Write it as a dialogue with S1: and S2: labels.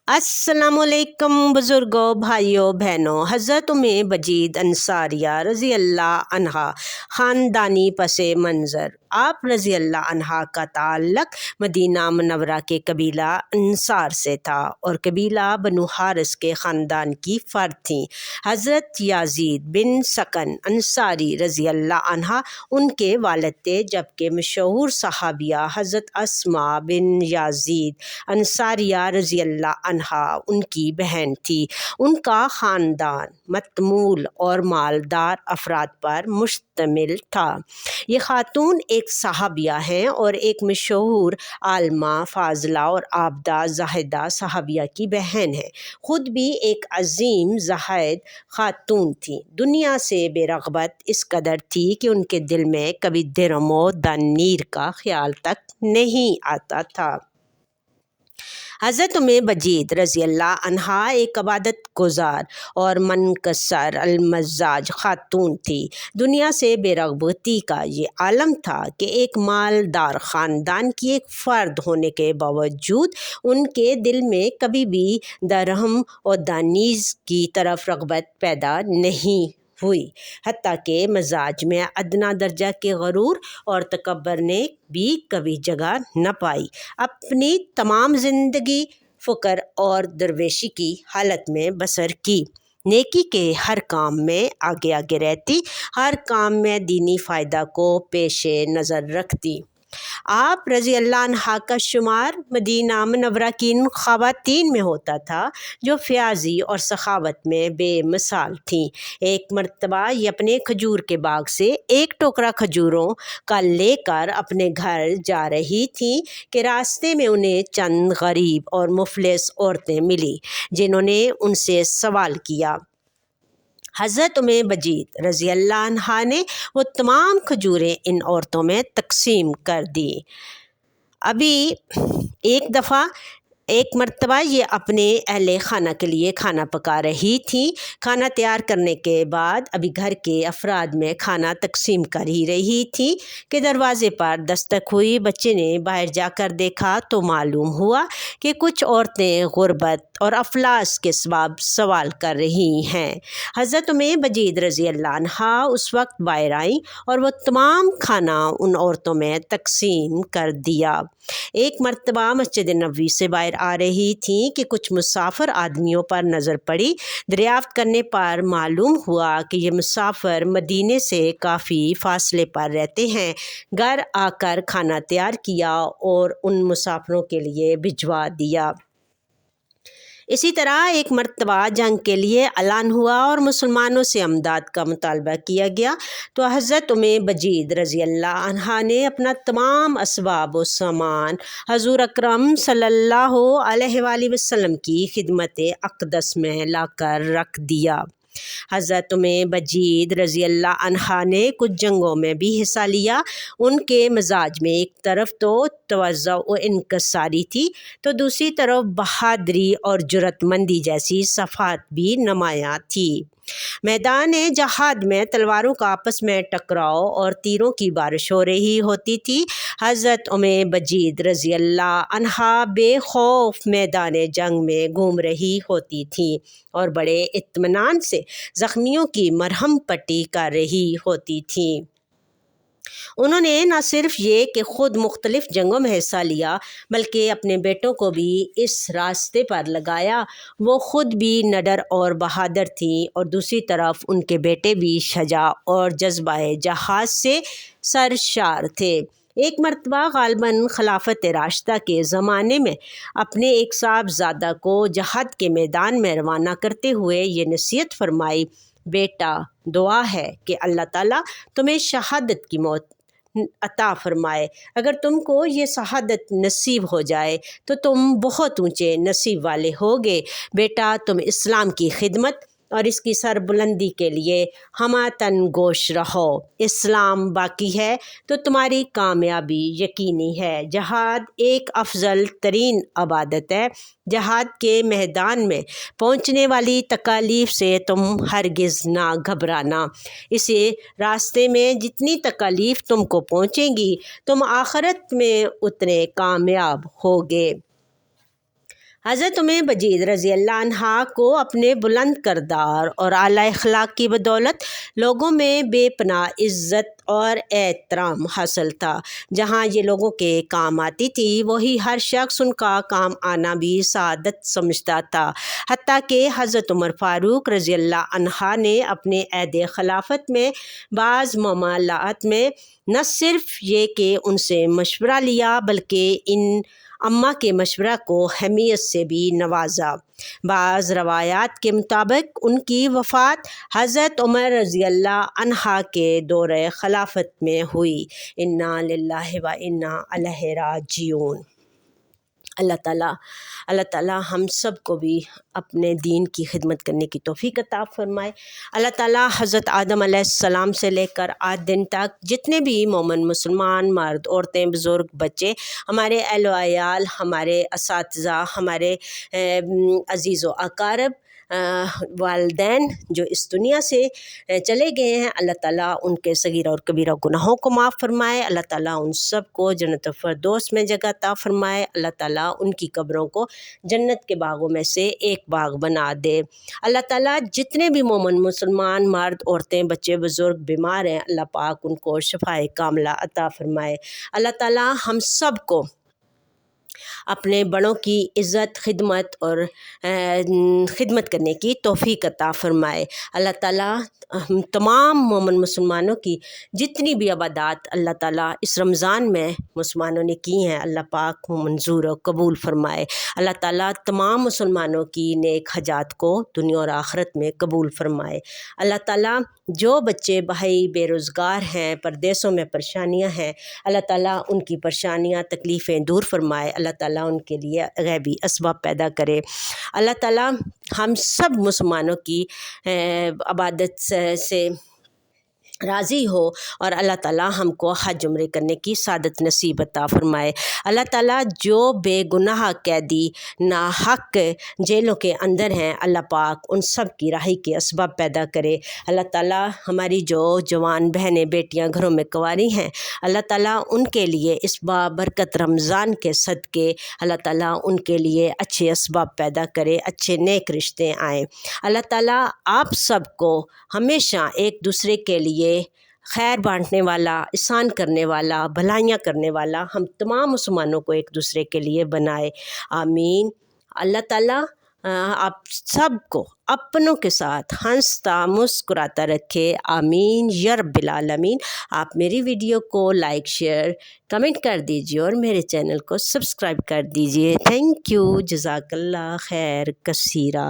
S1: السلام علیکم بزرگوں، بھائیوں، بہنوں۔ حضرت ام بجید انصاریہ رضی اللہ عنہا خاندانی پس منظر۔ آپ رضی اللہ عنہا کا تعلق مدینہ منورہ کے قبیلہ انصار سے تھا اور قبیلہ بنو حارث کے خاندان کی فرد تھیں۔ حضرت یزید بن سکن انصاری رضی اللہ عنہا ان کے والد تھے، جبکہ مشہور صحابیہ حضرت اسماء بن یزید انصاریہ رضی اللہ عنہا ان کی بہن تھی۔ ان کا خاندان متمول اور مالدار افراد پر مشتمل تھا۔ یہ خاتون ایک صحابیہ ہیں اور ایک مشہور عالمہ، فاضلہ اور عابدہ زاہدہ صحابیہ کی بہن ہیں۔ خود بھی ایک عظیم زاہد خاتون تھیں۔ دنیا سے بے رغبت اس قدر تھی کہ ان کے دل میں کبھی درہم و دینار کا خیال تک نہیں آتا تھا۔ حضرت ام بجید رضی اللہ عنہا ایک عبادت گزار اور منکسر المزاج خاتون تھی۔ دنیا سے بے رغبتی کا یہ عالم تھا کہ ایک مالدار خاندان کی ایک فرد ہونے کے باوجود ان کے دل میں کبھی بھی درہم اور دینار کی طرف رغبت پیدا نہیں ہوئی، حتیٰ کہ مزاج میں ادنا درجہ کے غرور اور تکبر نے بھی کبھی جگہ نہ پائی۔ اپنی تمام زندگی فقر اور درویشی کی حالت میں بسر کی، نیکی کے ہر کام میں آگے آگے رہتی، ہر کام میں دینی فائدہ کو پیش نظر رکھتی۔ آپ رضی اللہ عنہا کا شمار مدینہ منورہ کی ان خواتین میں ہوتا تھا جو فیاضی اور سخاوت میں بے مثال تھیں۔ ایک مرتبہ یہ اپنے کھجور کے باغ سے ایک ٹوکرا کھجوروں کا لے کر اپنے گھر جا رہی تھیں کہ راستے میں انہیں چند غریب اور مفلس عورتیں ملیں، جنہوں نے ان سے سوال کیا۔ حضرت ام بجید رضی اللہ عنہا نے وہ تمام کھجوریں ان عورتوں میں تقسیم کر دیں۔ ابھی ایک مرتبہ یہ اپنے اہل خانہ کے لیے کھانا پکا رہی تھیں۔ کھانا تیار کرنے کے بعد ابھی گھر کے افراد میں کھانا تقسیم کر ہی رہی تھیں کہ دروازے پر دستک ہوئی۔ بچے نے باہر جا کر دیکھا تو معلوم ہوا کہ کچھ عورتیں غربت اور افلاس کے سبب سوال کر رہی ہیں۔ حضرت ام بجید رضی اللہ عنہا اس وقت باہر آئیں اور وہ تمام کھانا ان عورتوں میں تقسیم کر دیا۔ ایک مرتبہ مسجد نبوی سے باہر آ رہی تھیں کہ کچھ مسافر آدمیوں پر نظر پڑی۔ دریافت کرنے پر معلوم ہوا کہ یہ مسافر مدینے سے کافی فاصلے پر رہتے ہیں۔ گھر آ کر کھانا تیار کیا اور ان مسافروں کے لیے بھجوا دیا۔ اسی طرح ایک مرتبہ جنگ کے لیے اعلان ہوا اور مسلمانوں سے امداد کا مطالبہ کیا گیا تو حضرت ام بجید رضی اللہ عنہا نے اپنا تمام اسباب و سامان حضور اکرم صلی اللہ علیہ وآلہ وسلم کی خدمت اقدس میں لا کر رکھ دیا۔ حضرت ام بجید رضی اللہ عنہا نے کچھ جنگوں میں بھی حصہ لیا۔ ان کے مزاج میں ایک طرف تو تواضع و انکساری تھی تو دوسری طرف بہادری اور جرأت مندی جیسی صفات بھی نمایاں تھی۔ میدان جہاد میں تلواروں کا آپس میں ٹکراؤ اور تیروں کی بارش ہو رہی ہوتی تھی۔ حضرت ام بجید رضی اللہ عنہا بے خوف میدان جنگ میں گھوم رہی ہوتی تھیں اور بڑے اطمینان سے زخمیوں کی مرہم پٹی کر رہی ہوتی تھیں۔ انہوں نے نہ صرف یہ کہ خود مختلف جنگوں میں حصہ لیا بلکہ اپنے بیٹوں کو بھی اس راستے پر لگایا۔ وہ خود بھی نڈر اور بہادر تھیں اور دوسری طرف ان کے بیٹے بھی شجاع اور جذبہ جہاد سے سرشار تھے۔ ایک مرتبہ غالباً خلافت راشدہ کے زمانے میں اپنے ایک صاحبزادہ کو جہاد کے میدان میں روانہ کرتے ہوئے یہ نصیحت فرمائی: بیٹا، دعا ہے کہ اللہ تعالیٰ تمہیں شہادت کی موت عطا فرمائے۔ اگر تم کو یہ شہادت نصیب ہو جائے تو تم بہت اونچے نصیب والے ہوگے۔ بیٹا، تم اسلام کی خدمت اور اس کی سربلندی کے لیے ہمہ گوش رہو۔ اسلام باقی ہے تو تمہاری کامیابی یقینی ہے۔ جہاد ایک افضل ترین عبادت ہے۔ جہاد کے میدان میں پہنچنے والی تکالیف سے تم ہرگز نہ گھبرانا۔ اس راستے میں جتنی تکالیف تم کو پہنچیں گی تم آخرت میں اتنے کامیاب ہوگے۔ حضرت بجید رضی اللہ عنہ کو اپنے بلند کردار اور اعلیٰ اخلاق کی بدولت لوگوں میں بے پناہ عزت اور احترام حاصل تھا۔ جہاں یہ لوگوں کے کام آتی تھی وہی ہر شخص ان کا کام آنا بھی سعادت سمجھتا تھا۔ حتیٰ کہ حضرت عمر فاروق رضی اللہ عنہ نے اپنے عہد خلافت میں بعض معاملات میں نہ صرف یہ کہ ان سے مشورہ لیا بلکہ ان اماں کے مشورہ کو اہمیت سے بھی نوازا۔ بعض روایات کے مطابق ان کی وفات حضرت عمر رضی اللہ عنہ کے دور خلافت میں ہوئی۔ انا للہ و انا الیہ راجعون۔ اللہ تعالیٰ ہم سب کو بھی اپنے دین کی خدمت کرنے کی توفیق عطا فرمائے۔ اللہ تعالیٰ حضرت آدم علیہ السلام سے لے کر آج دن تک جتنے بھی مومن مسلمان مرد عورتیں بزرگ بچے ہمارے اہل و عیال ہمارے اساتذہ ہمارے عزیز و اقارب والدین جو اس دنیا سے چلے گئے ہیں، اللہ تعالیٰ ان کے صغیرہ اور کبیرہ گناہوں کو معاف فرمائے۔ اللہ تعالیٰ ان سب کو جنت الفردوس میں جگہ عطا فرمائے۔ اللہ تعالیٰ ان کی قبروں کو جنت کے باغوں میں سے ایک باغ بنا دے۔ اللہ تعالیٰ جتنے بھی مومن مسلمان مرد عورتیں بچے بزرگ بیمار ہیں، اللہ پاک ان کو شفائے کاملہ عطا فرمائے۔ اللہ تعالیٰ ہم سب کو اپنے بڑوں کی عزت خدمت اور خدمت کرنے کی توفیق عطا فرمائے۔ اللہ تعالیٰ تمام مومن مسلمانوں کی جتنی بھی عبادات اللہ تعالیٰ اس رمضان میں مسلمانوں نے کی ہیں، اللہ پاک منظور و قبول فرمائے۔ اللہ تعالیٰ تمام مسلمانوں کی نیک حاجات کو دنیا اور آخرت میں قبول فرمائے۔ اللہ تعالیٰ جو بچے بھائی بے روزگار ہیں، پردیسوں میں پریشانیاں ہیں، اللہ تعالیٰ ان کی پریشانیاں تکلیفیں دور فرمائے۔ اللہ تعالیٰ ان کے لیے غیبی اسباب پیدا کرے۔ اللہ تعالیٰ ہم سب مسلمانوں کی عبادت سے راضی ہو اور اللہ تعالیٰ ہم کو حج عمرے کرنے کی سعادت نصیب عطا فرمائے۔ اللہ تعالیٰ جو بے گناہ قیدی ناحق جیلوں کے اندر ہیں، اللہ پاک ان سب کی رہائی کے اسباب پیدا کرے۔ اللہ تعالیٰ ہماری جو جوان بہنیں بیٹیاں گھروں میں کنواری ہیں، اللہ تعالیٰ ان کے لیے اس بابرکت رمضان کے صدقے اللہ تعالیٰ ان کے لیے اچھے اسباب پیدا کرے، اچھے نیک رشتے آئیں۔ اللہ تعالیٰ آپ سب کو ہمیشہ ایک دوسرے کے لیے خیر بانٹنے والا، احسان کرنے والا، بھلائیاں کرنے والا ہم تمام مسلمانوں کو ایک دوسرے کے لیے بنائے، آمین۔ اللہ تعالیٰ آپ سب کو اپنوں کے ساتھ ہنستا مسکراتا رکھے، آمین یا رب العالمین۔ آپ میری ویڈیو کو لائک شیئر کمنٹ کر دیجیے اور میرے چینل کو سبسکرائب کر دیجیے۔ تھینک یو، جزاک اللہ خیر کثیرہ۔